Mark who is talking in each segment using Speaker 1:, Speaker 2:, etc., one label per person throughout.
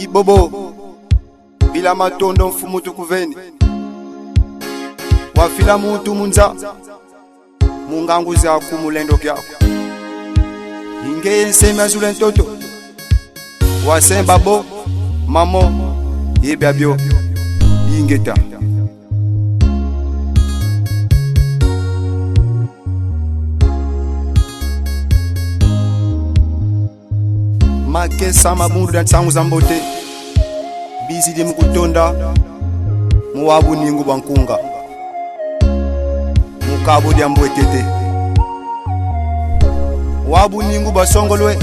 Speaker 1: Ibobo bila matondo mfumu tukuveni wafila muntu munza mungangu za kumulendo kyako inge nsema azule ntoto wasemba bo mamo yebyabyo ingeta makesa mabundu da tsangu za mbote bizi di mkutonda muwabu ningu bankunga mukabo dia mbwetete wabu ningu basongolwe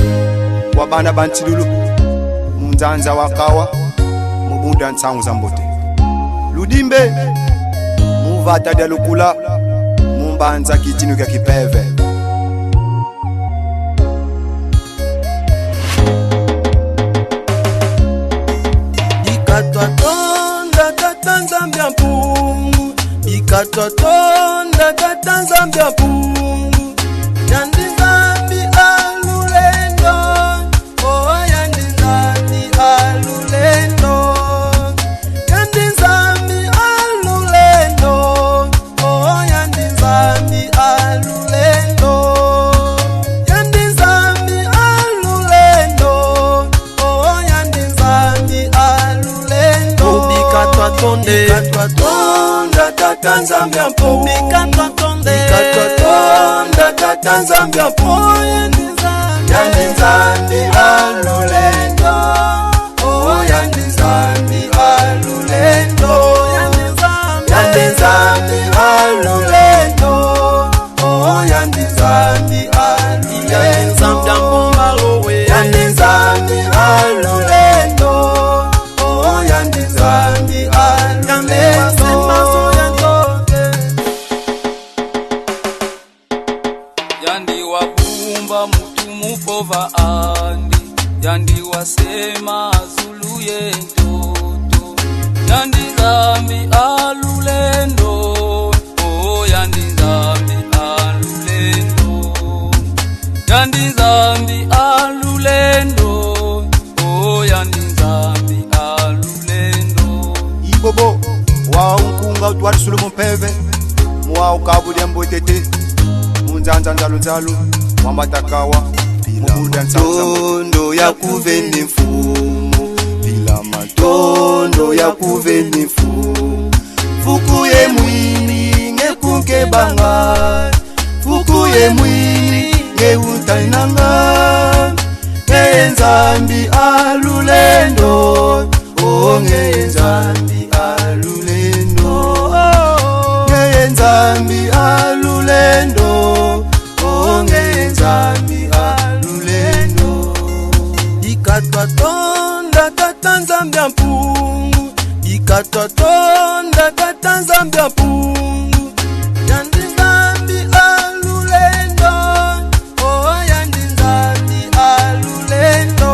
Speaker 1: wabana bantilulu munzanza wakawa mubundu da tsangu za mbote ludimbe muvata dia lukula mumbanza kitinu kya kipeve
Speaker 2: Zambia pungu ikatotonda kata Zambia pungu yandi zambi alulendo oh yandi zambi alulendo yandi zambi alulendo oh yandi zambi alulendo yandi zambi alulendo oh yandi zambi alulendo ikatotonde kata Zambia po ikatotonda kata Zambia po yandi zambi alulendo oh yandi zambi alulendo yandi zambi alulendo oh yandi zambi alulendo yandi zambi alulendo oh yandi zambi alulendo
Speaker 3: yandi wabumba mutu mupova andi yandi wasema zulu yentoto yandi zambi alulendo oh yandi zambi alulendo yandi zambi alulendo oh yandi zambi alulendo
Speaker 1: Ibobo wa unkunga utwari sulu mpeve mwa ukabu dia mbwetete munzanza nzalu wamatakawa mubuda ntondo ya kuveni mfumu bila matondo ya kuveni mfumu fukuye mwini ngekuke banga fukuye mwini ngeutananga ngenzambi alulendo oh ngenzambi alulendo ngenzambi alulendo ngenzambi alulendo
Speaker 2: ikatotonda kata Zambia pungu ikatotonda kata Zambia pungu yandi zambi alulendo oh yandi zambi alulendo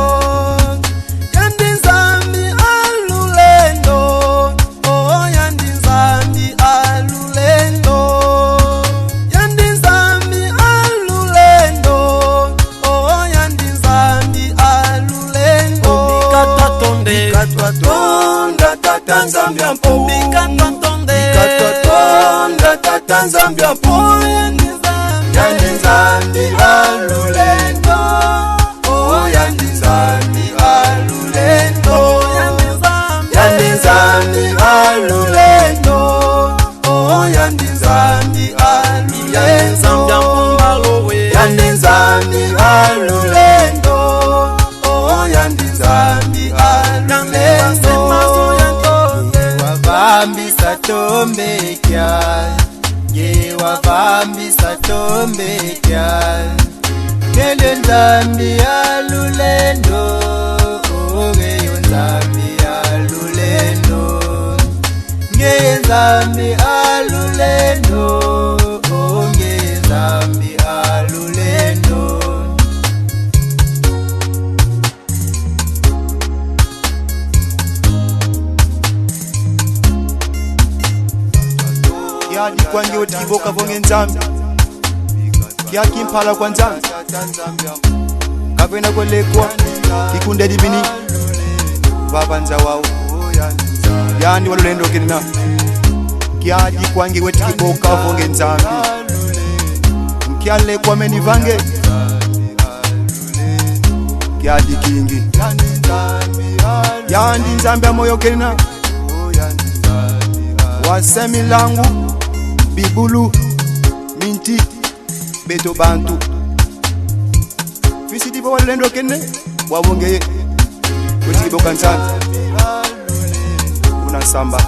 Speaker 2: yandi zambi alulendo oh yandi zambi alulendo yandi zambi alulendo oh yandi zambi alulendo ikatotonda kata Zambia po ikatotonda kata Zambia po yandi zambi alulendo oh yandi zambi alulendo yandi zambi alulendo oh yandi zambi alulendo yandi zambi alulendo oh yandi zambi alulendo
Speaker 1: wavambisa tombe kya ye wavambisa tombe kya ngele nzambi alulendo ngeyo nzambi alulendo ngeye nzambi alulendo ngeye nzambi alulendo yadi kwange otiboka vonge nzambi yakimpala kwa nzambi kapena kolekwa kikunde divini vavanza wao yandi walulendo kinina kiadi kwangi wetikiboka vonge nzambi mkiale kwa meni vange kiadi kingi yandi nzambi ya moyo kinina wasemi langu bibulu minti beto bantu visiti po walulendo kene wabongeye wetikiboka nzambi unasamba